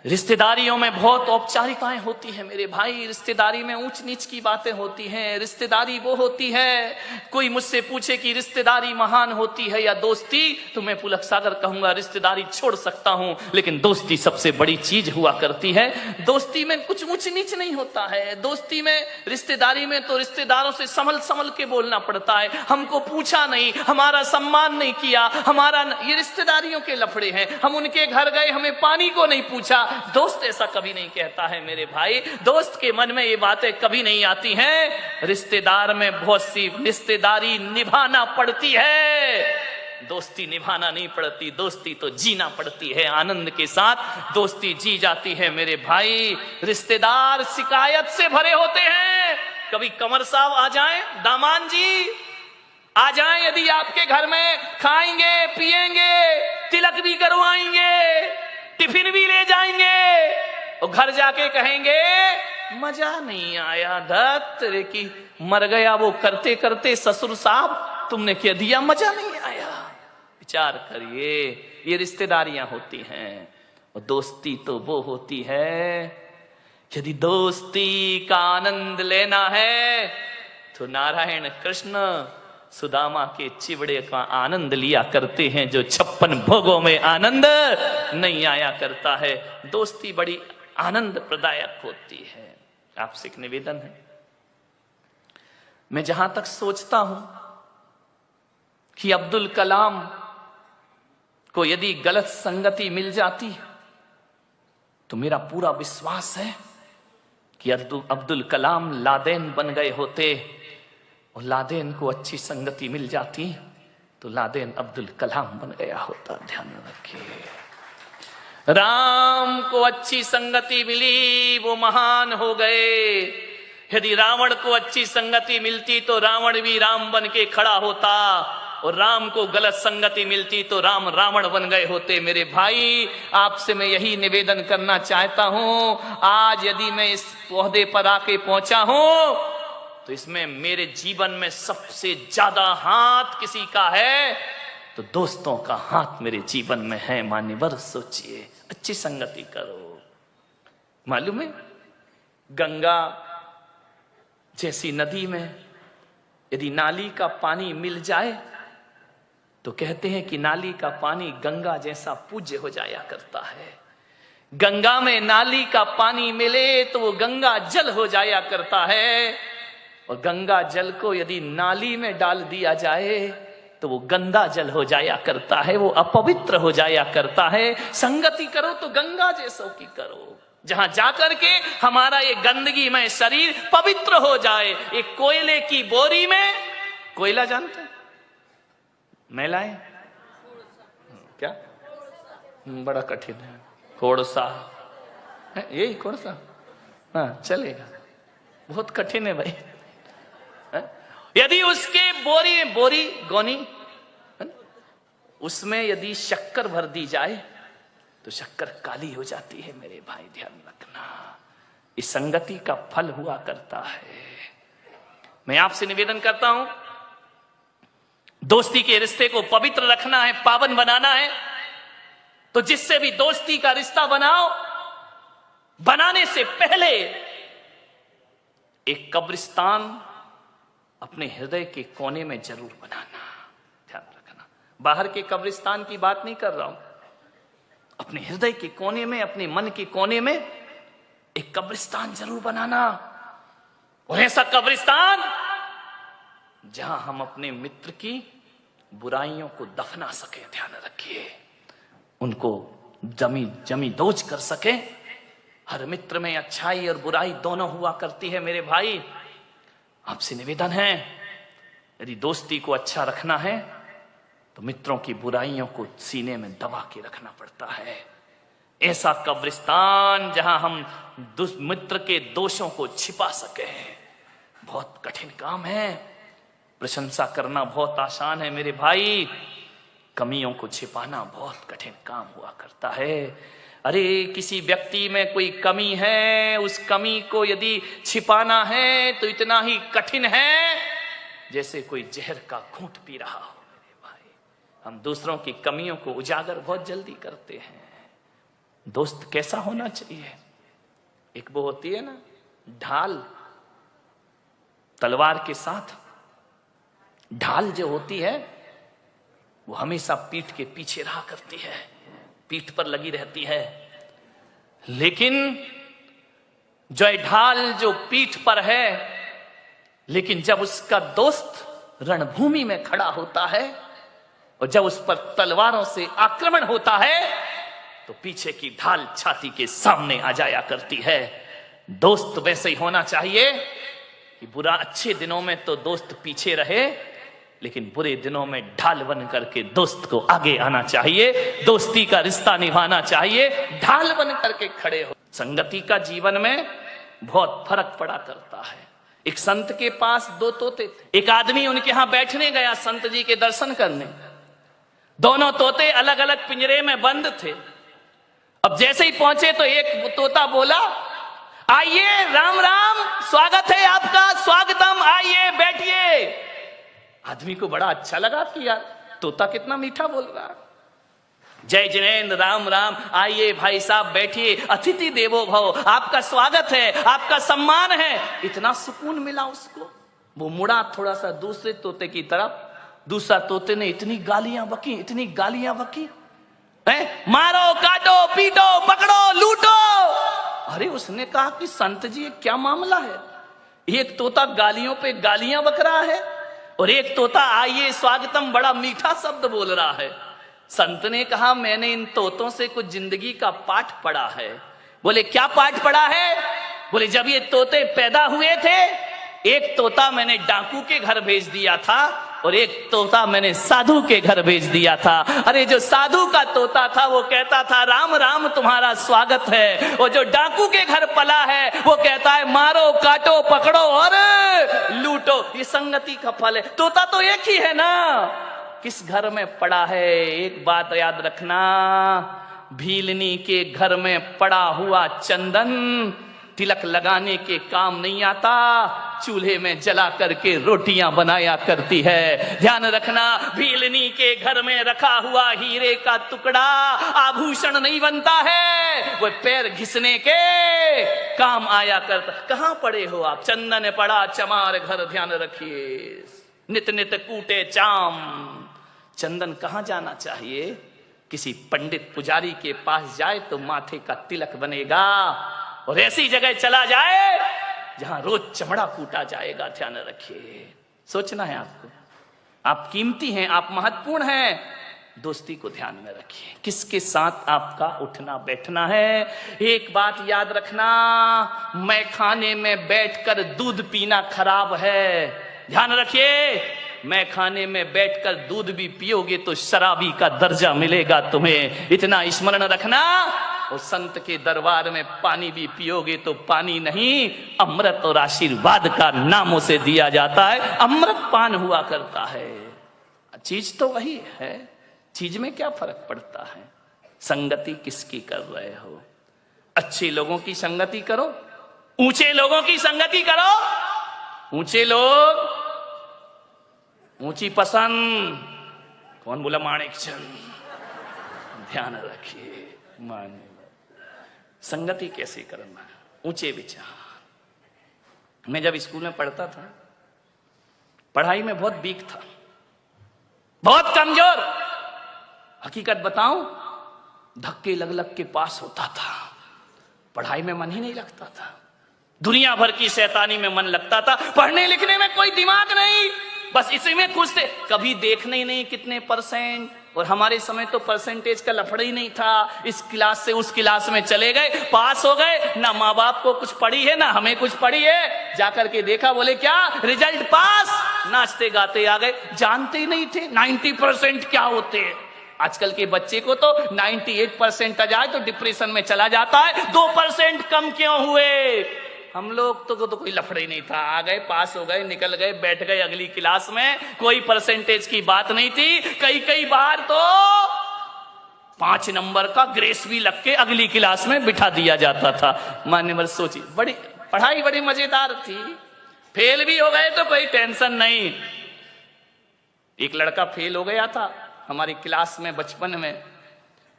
रिश्तेदारियों में बहुत औपचारिकताएं होती हैं मेरे भाई। रिश्तेदारी में ऊंच नीच की बातें होती हैं। रिश्तेदारी वो होती है, कोई मुझसे पूछे कि रिश्तेदारी महान होती है या दोस्ती, तो मैं पुलक सागर कहूंगा रिश्तेदारी छोड़ सकता हूं, लेकिन दोस्ती सबसे बड़ी चीज हुआ करती है। दोस्ती में कुछ ऊंच नीच नहीं होता है। दोस्ती में, रिश्तेदारी में तो रिश्तेदारों से संभल संभल के बोलना पड़ता है। हमको पूछा नहीं, हमारा सम्मान नहीं किया, हमारा, ये रिश्तेदारियों के लफड़े हैं। हम उनके घर गए, हमें पानी को नहीं पूछा। दोस्त ऐसा कभी नहीं कहता है मेरे भाई। दोस्त के मन में ये बातें कभी नहीं आती हैं। रिश्तेदार में बहुत सी रिश्तेदारी निभाना पड़ती है, दोस्ती निभाना नहीं पड़ती। दोस्ती तो जीना पड़ती है, आनंद के साथ दोस्ती जी जाती है मेरे भाई। रिश्तेदार शिकायत से भरे होते हैं। कभी कंवर साहब आ जाएं, दामान जी आ जाएं, यदि आपके घर में खाएंगे पिएंगे, तिलक भी करवाएंगे, टिफिन भी ले जाएंगे, और घर जाके कहेंगे मजा नहीं आया, धत तेरे की मर गया वो करते करते ससुर साहब, तुमने क्या दिया, मजा नहीं आया। विचार करिए, ये रिश्तेदारियां होती हैं। और दोस्ती तो वो होती है, यदि दोस्ती का आनंद लेना है तो नारायण कृष्ण सुदामा के चिवड़े का आनंद लिया करते हैं, जो 56 भोगों में आनंद नहीं आया करता है। दोस्ती बड़ी आनंद प्रदायक होती है। आपसे एक निवेदन है, मैं जहां तक सोचता हूं कि अब्दुल कलाम को यदि गलत संगति मिल जाती तो मेरा पूरा विश्वास है कि अब्दुल कलाम लादेन बन गए होते, और लादेन को अच्छी संगति मिल जाती तो लादेन अब्दुल कलाम बन गया होता। ध्यान रखिए, राम को अच्छी संगति मिली, वो महान हो गए। यदि रावण को अच्छी संगति मिलती तो रावण भी राम बन के खड़ा होता, और राम को गलत संगति मिलती तो राम रावण बन गए होते। मेरे भाई, आपसे मैं यही निवेदन करना चाहता हूं। आज यदि मैं इस ओहदे पर आके पहुंचा हूं तो इसमें मेरे जीवन में सबसे ज्यादा हाथ किसी का है तो दोस्तों का हाथ मेरे जीवन में है। मान्यवर, सोचिए, अच्छी संगति करो। मालूम है, गंगा जैसी नदी में यदि नाली का पानी मिल जाए तो कहते हैं कि नाली का पानी गंगा जैसा पूज्य हो जाया करता है। गंगा में नाली का पानी मिले तो वो गंगा जल हो जाया करता है, और गंगा जल को यदि नाली में डाल दिया जाए तो वो गंदा जल हो जाया करता है, वो अपवित्र हो जाया करता है। संगति करो तो गंगा जैसों की करो, जहां जाकर के हमारा ये गंदगी में शरीर पवित्र हो जाए। एक कोयले की बोरी में, कोयला जानते हैं, मैला है क्या, बड़ा कठिन है, कोड़सा है, यही कोड़सा, हाँ चलेगा, बहुत कठिन है भाई। यदि उसके बोरी गोनी उसमें यदि शक्कर भर दी जाए तो शक्कर काली हो जाती है। मेरे भाई ध्यान रखना, इस संगति का फल हुआ करता है। मैं आपसे निवेदन करता हूं, दोस्ती के रिश्ते को पवित्र रखना है, पावन बनाना है, तो जिससे भी दोस्ती का रिश्ता बनाओ, बनाने से पहले एक कब्रिस्तान अपने हृदय के कोने में जरूर बनाना। ध्यान रखना, बाहर के कब्रिस्तान की बात नहीं कर रहा हूं, अपने हृदय के कोने में, अपने मन के कोने में एक कब्रिस्तान जरूर बनाना। और ऐसा कब्रिस्तान जहां हम अपने मित्र की बुराइयों को दफना सके। ध्यान रखिए, उनको जमी दोज कर सके। हर मित्र में अच्छाई और बुराई दोनों हुआ करती है। मेरे भाई, आपसे निवेदन है, यदि दोस्ती को अच्छा रखना है तो मित्रों की बुराइयों को सीने में दबा के रखना पड़ता है। ऐसा कब्रिस्तान जहां हम मित्र के दोषों को छिपा सके, बहुत कठिन काम है। प्रशंसा करना बहुत आसान है मेरे भाई, कमियों को छिपाना बहुत कठिन काम हुआ करता है। अरे किसी व्यक्ति में कोई कमी है, उस कमी को यदि छिपाना है तो इतना ही कठिन है जैसे कोई जहर का घूंट पी रहा हो। मेरे भाई, हम दूसरों की कमियों को उजागर बहुत जल्दी करते हैं। दोस्त कैसा होना चाहिए? एक वो होती है ना ढाल, तलवार के साथ ढाल जो होती है वो हमेशा पीठ के पीछे रहा करती है, पीठ पर लगी रहती है। लेकिन जो ढाल जो पीठ पर है, लेकिन जब उसका दोस्त रणभूमि में खड़ा होता है और जब उस पर तलवारों से आक्रमण होता है तो पीछे की ढाल छाती के सामने आ जाया करती है। दोस्त वैसे ही होना चाहिए कि बुरा अच्छे दिनों में तो दोस्त पीछे रहे, लेकिन बुरे दिनों में ढाल बन करके दोस्त को आगे आना चाहिए, दोस्ती का रिश्ता निभाना चाहिए, ढाल बन करके खड़े हो। संगति का जीवन में बहुत फर्क पड़ा करता है। एक संत के पास 2 तोते थे। एक आदमी उनके यहां बैठने गया संत जी के दर्शन करने। दोनों तोते अलग अलग पिंजरे में बंद थे। अब जैसे ही पहुंचे तो एक तोता बोला, आइए, राम राम, स्वागत है आपका, स्वागतम, आइए बैठिए। आदमी को बड़ा अच्छा लगा कि यार तोता कितना मीठा बोल रहा। जय जिनेन्द्र, राम राम, आइए भाई साहब बैठिए, अतिथि देवो भव, आपका स्वागत है, आपका सम्मान है। इतना सुकून मिला उसको। वो मुड़ा थोड़ा सा दूसरे तोते की तरफ, दूसरा तोते ने इतनी गालियां बकी, इतनी गालियां बकी, मारो, काटो, पीटो, पकड़ो, लूटो। अरे उसने कहा कि संत जी ये क्या मामला है? एक तोता गालियों पे गालियां बक रहा है और एक तोता आइए स्वागतम बड़ा मीठा शब्द बोल रहा है। संत ने कहा, मैंने इन तोतों से कुछ जिंदगी का पाठ पढ़ा है। बोले क्या पाठ पढ़ा है? बोले जब ये तोते पैदा हुए थे, एक तोता मैंने डाकू के घर भेज दिया था और एक तोता मैंने साधु के घर भेज दिया था। अरे जो साधु का तोता था वो कहता था राम राम तुम्हारा स्वागत है, और जो डाकू के घर पला है वो कहता है मारो, काटो, पकड़ो और लूटो। ये संगति का फल है। तोता तो एक ही है ना, किस घर में पड़ा है? एक बात याद रखना, भीलनी के घर में पड़ा हुआ चंदन तिलक लगाने के काम नहीं आता, चूल्हे में जला करके रोटियां बनाया करती है। ध्यान रखना, भीलनी के घर में रखा हुआ हीरे का टुकड़ा आभूषण नहीं बनता है, वो पैर घिसने के काम आया करता। कहां पड़े हो आप? चंदन पड़ा चमार घर, ध्यान रखिए, नित नित कूटे चाम। चंदन कहां जाना चाहिए? किसी पंडित पुजारी के पास जाए तो माथे का तिलक बनेगा, और ऐसी जगह चला जाए जहां रोज चमड़ा कूटा जाएगा। ध्यान रखिए, सोचना है आपको, आप कीमती हैं, आप महत्वपूर्ण हैं। दोस्ती को ध्यान में रखिए, किसके साथ आपका उठना बैठना है। एक बात याद रखना, मैं खाने में बैठकर दूध पीना खराब है। ध्यान रखिए, मैं खाने में बैठकर दूध भी पियोगे तो शराबी का दर्जा मिलेगा तुम्हें, इतना स्मरण रखना। और संत के दरबार में पानी भी पियोगे तो पानी नहीं, अमृत और आशीर्वाद का नाम उसे दिया जाता है, अमृत पान हुआ करता है। चीज तो वही है, चीज में क्या फर्क पड़ता है? संगति किसकी कर रहे हो? अच्छे लोगों की संगति करो, ऊंचे लोगों की संगति करो। ऊंचे लोग, ऊंची पसंद, कौन बोला? माणिक चंद। ध्यान रखिए, माने संगति कैसे करना, ऊंचे विचार। मैं जब स्कूल में पढ़ता था, पढ़ाई में बहुत वीक था, बहुत कमजोर। हकीकत बताऊं, धक्के लग लग के पास होता था, पढ़ाई में मन ही नहीं लगता था, दुनिया भर की शैतानी में मन लगता था, पढ़ने लिखने में कोई दिमाग नहीं, बस इसी में खुश थे। कभी देखने ही नहीं कितने परसेंट, और हमारे समय तो परसेंटेज का लफड़ा ही नहीं था। इस क्लास से उस क्लास में चले गए, पास हो गए, ना माँ बाप को कुछ पड़ी है ना हमें कुछ पड़ी है। जाकर के देखा, बोले क्या रिजल्ट पास, नाचते गाते आ गए, जानते ही नहीं थे 90% क्या होते हैं। आजकल के बच्चे को तो 98% आ जाए तो डिप्रेशन में चला जाता है, 2% कम क्यों हुए। हम लोग तो कोई लफड़े नहीं था, आ गए, पास हो गए, निकल गए, बैठ गए अगली क्लास में, कोई परसेंटेज की बात नहीं थी। कई बार तो 5 नंबर का ग्रेस भी लग के अगली क्लास में बिठा दिया जाता था। मान्यवर सोचिए, बड़ी पढ़ाई बड़ी मजेदार थी। फेल भी हो गए तो कोई टेंशन नहीं। एक लड़का फेल हो गया था हमारी क्लास में बचपन में।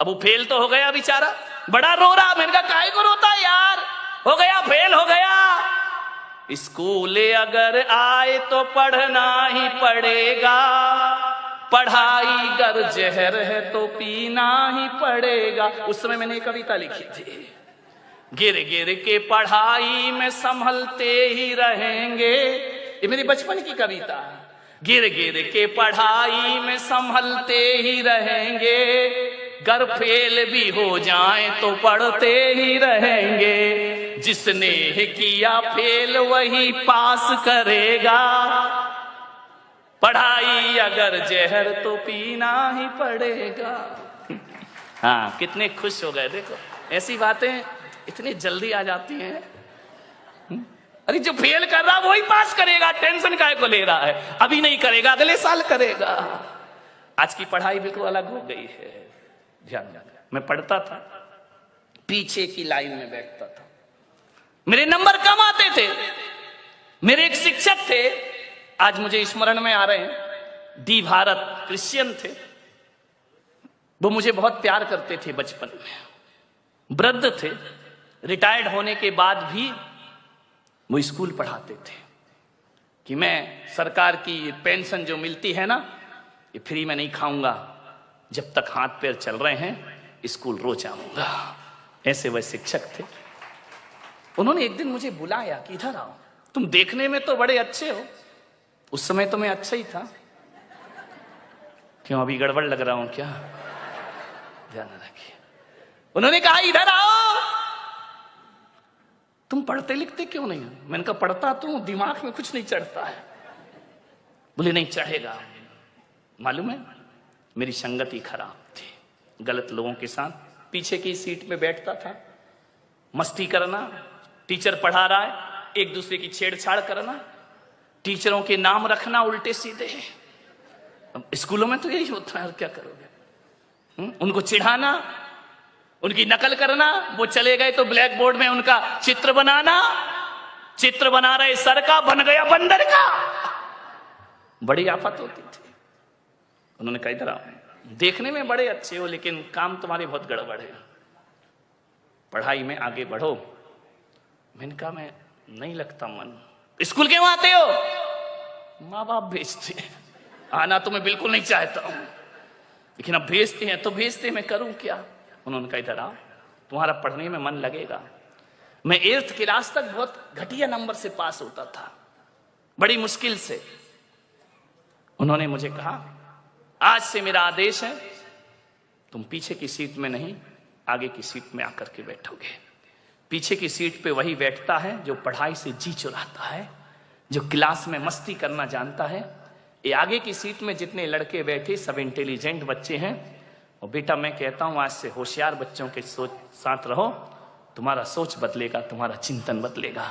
अब वो फेल तो हो गया बेचारा, बड़ा रो रहा। मैंने कहा काहे को रोता यार, हो गया, फेल हो गया। स्कूल अगर आए तो पढ़ना ही पड़ेगा, पढ़ाई गर जहर है तो पीना ही पड़ेगा। उस समय मैंने कविता लिखी थी, गिर गिर के पढ़ाई में संभलते ही रहेंगे। ये मेरी बचपन की कविता है। गिर गिर के पढ़ाई में संभलते ही रहेंगे, गर फेल भी हो जाए तो पढ़ते ही रहेंगे। जिसने किया फेल वही पास करेगा, पढ़ाई अगर जहर तो पीना ही पड़ेगा। हाँ, कितने खुश हो गए। देखो ऐसी बातें इतनी जल्दी आ जाती हैं। अरे जो फेल कर रहा वही पास करेगा, टेंशन काहे को ले रहा है, अभी नहीं करेगा अगले साल करेगा। आज की पढ़ाई बिल्कुल अलग हो गई है। ध्यान रखना, मैं पढ़ता था, पीछे की लाइन में बैठता था, मेरे नंबर कम आते थे। मेरे एक शिक्षक थे, आज मुझे स्मरण में आ रहे हैं, डी भारत, क्रिश्चियन थे। वो मुझे बहुत प्यार करते थे बचपन में। वृद्ध थे, रिटायर्ड होने के बाद भी वो स्कूल पढ़ाते थे कि मैं सरकार की पेंशन जो मिलती है ना, ये फ्री में नहीं खाऊंगा, जब तक हाथ पैर चल रहे हैं स्कूल रोज आऊंगा। ऐसे वह शिक्षक थे। उन्होंने एक दिन मुझे बुलाया कि इधर आओ, तुम देखने में तो बड़े अच्छे हो। उस समय तो मैं अच्छा ही था। क्यों अभी गड़बड़ लग रहा हूं क्या? ध्यान रखिए। उन्होंने कहा इधर आओ, तुम पढ़ते लिखते क्यों नहीं हो? मैंने कहा पढ़ता तो, दिमाग में कुछ नहीं चढ़ता है। बोले नहीं चढ़ेगा। मालूम है मेरी संगति खराब थी, गलत लोगों के साथ पीछे की सीट में बैठता था, मस्ती करना, टीचर पढ़ा रहा है एक दूसरे की छेड़छाड़ करना, टीचरों के नाम रखना उल्टे सीधे। अब स्कूलों में तो यही होता है, और क्या करोगे? उनको चिढ़ाना, उनकी नकल करना, वो चले गए तो ब्लैक बोर्ड में उनका चित्र बनाना, चित्र बना रहे सर का, बन गया बंदर का। बड़ी आफत होती थी। उन्होंने कहा इधर आओ, देखने में बड़े अच्छे हो लेकिन काम तुम्हारे बहुत गड़बड़ है, पढ़ाई में आगे बढ़ो। मैंने कहा मैं नहीं लगता मन। स्कूल क्यों आते हो? माँ बाप भेजते हैं, आना तो मैं बिल्कुल नहीं चाहता हूं, लेकिन अब भेजते हैं तो भेजते, मैं करूं क्या? उन्होंने कहा इधर आओ, तुम्हारा पढ़ने में मन लगेगा। मैं 8th क्लास तक बहुत घटिया नंबर से पास होता था, बड़ी मुश्किल से। उन्होंने मुझे कहा आज से मेरा आदेश है, तुम पीछे की सीट में नहीं आगे की सीट में आकर के बैठोगे। पीछे की सीट पे वही बैठता है जो पढ़ाई से जी चुराता है, जो क्लास में मस्ती करना जानता है। ये आगे की सीट में जितने लड़के बैठे सब इंटेलिजेंट बच्चे हैं। और बेटा मैं कहता हूं आज से होशियार बच्चों के साथ रहो, तुम्हारा सोच बदलेगा, तुम्हारा चिंतन बदलेगा।